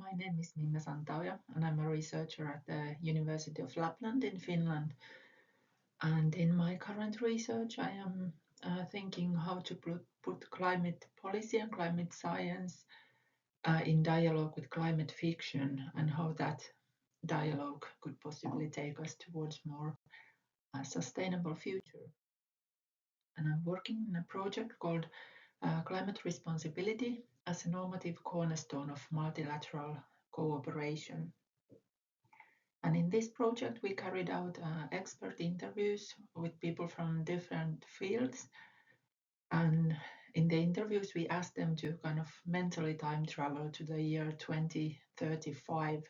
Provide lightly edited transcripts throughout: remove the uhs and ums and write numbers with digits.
my name is Minna and I'm a researcher at the University of Lapland in Finland. And in my current research, I am thinking how to put climate policy and climate science in dialogue with climate fiction and how that dialogue could possibly take us towards more sustainable future. And I'm working in a project called Climate Responsibility as a normative cornerstone of multilateral cooperation. And in this project, we carried out expert interviews with people from different fields. And in the interviews, we asked them to kind of mentally time travel to the year 2035,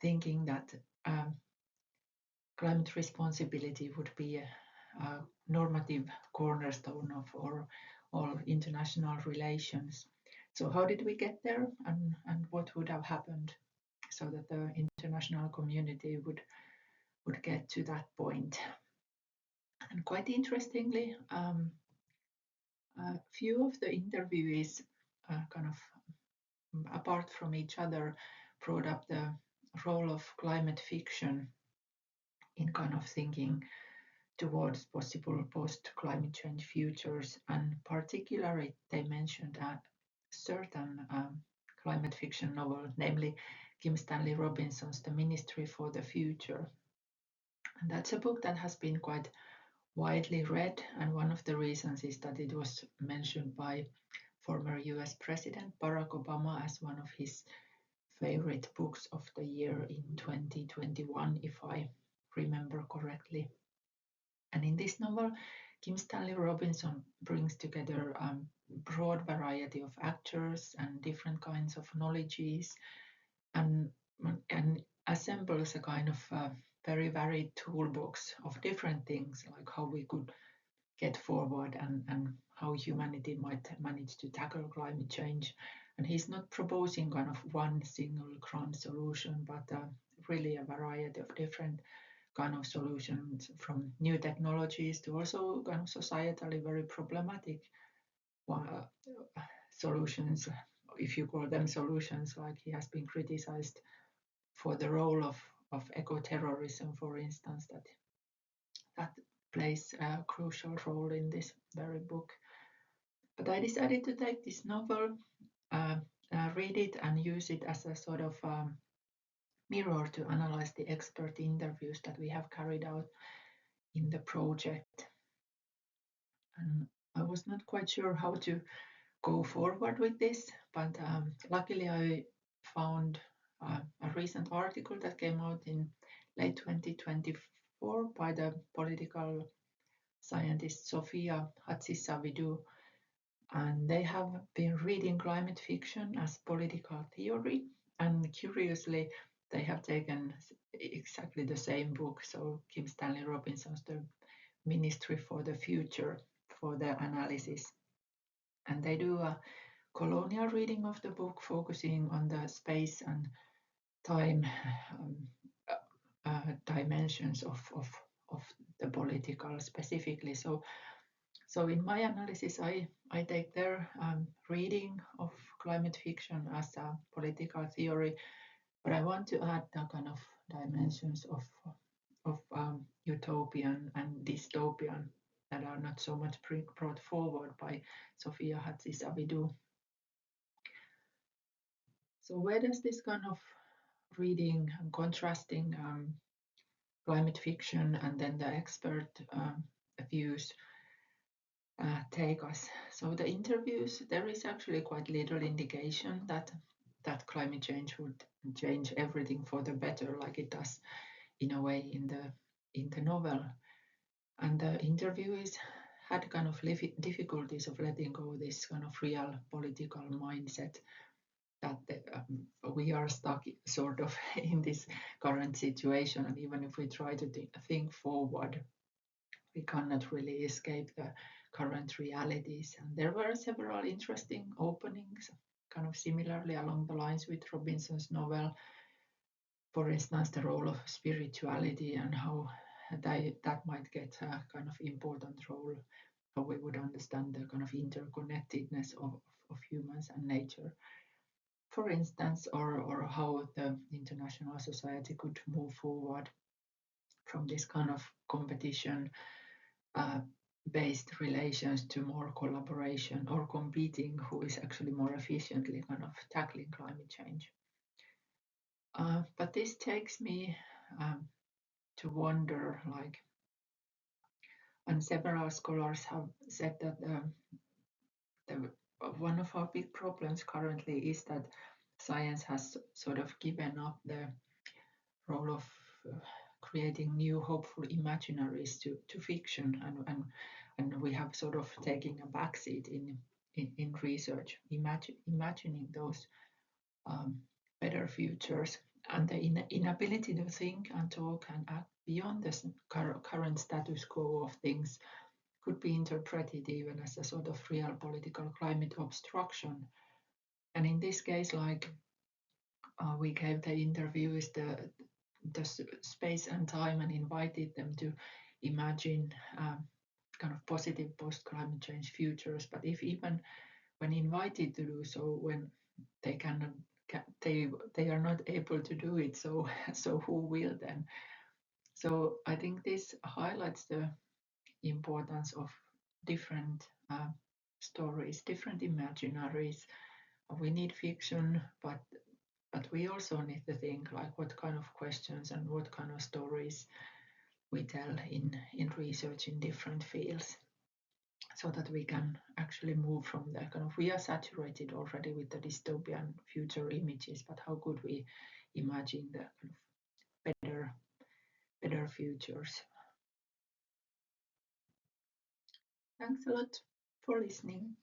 thinking that climate responsibility would be a normative cornerstone of all international relations. So how did we get there, and what would have happened so that the international community would get to that point? And quite interestingly, a few of the interviewees kind of apart from each other brought up the role of climate fiction in kind of thinking towards possible post-climate change futures, and particularly they mentioned a certain climate fiction novel, namely Kim Stanley Robinson's The Ministry for the Future. And that's a book that has been quite widely read, and one of the reasons is that it was mentioned by former US President Barack Obama as one of his favorite books of the year in 2021, if I remember correctly. And in this novel, Kim Stanley Robinson brings together a broad variety of actors and different kinds of knowledges and assembles a kind of very varied toolbox of different things, like how we could get forward and how humanity might manage to tackle climate change. And he's not proposing kind of one single grand solution, but really a variety of different kind of solutions, from new technologies to also kind of societally very problematic solutions, if you call them solutions. Like he has been criticized for the role of eco-terrorism, for instance, that plays a crucial role in this very book. But I decided to take this novel, read it and use it as a sort of mirror to analyze the expert interviews that we have carried out in the project. And I was not quite sure how to go forward with this, but luckily I found a recent article that came out in late 2024 by the political scientist Sofia Hatzisavidou, and they have been reading climate fiction as political theory, and curiously they have taken exactly the same book, so Kim Stanley Robinson's The Ministry for the Future, for the analysis. And they do a colonial reading of the book, focusing on the space and time dimensions of the political specifically. So in my analysis, I take their reading of climate fiction as a political theory, but I want to add the kind of dimensions of utopian and dystopian that are not so much brought forward by Sofia Hatzisavidou. So where does this kind of reading and contrasting climate fiction and then the expert views take us? So the interviews, there is actually quite little indication that climate change would change everything for the better, like it does in a way in the novel. And the interviewees had kind of difficulties of letting go this kind of real political mindset that we are stuck sort of in this current situation, and even if we try to think forward, we cannot really escape the current realities. And there were several interesting openings, kind of similarly along the lines with Robinson's novel. For instance, the role of spirituality and how that might get a kind of important role, how we would understand the kind of interconnectedness of humans and nature. for instance, or how the international society could move forward from this kind of competition based relations to more collaboration or competing who is actually more efficiently kind of tackling climate change. But this takes me to wonder, like, and several scholars have said that the, one of our big problems currently is that science has sort of given up the role of creating new hopeful imaginaries to fiction, and we have sort of taken a backseat in research, imagining those better futures, and the inability to think and talk and act beyond the current status quo of things could be interpreted even as a sort of real political climate obstruction. And in this case, like we gave the interviewees the space and time and invited them to imagine kind of positive post-climate change futures. But if even when invited to do so, when they cannot, they are not able to do it, so so who will then? So I think this highlights the importance of different stories, different imaginaries. We need fiction, but we also need to think like what kind of questions and what kind of stories we tell in research in different fields, so that we can actually move from the kind of, we are saturated already with the dystopian future images, but how could we imagine the kind of better futures? Thanks a lot for listening.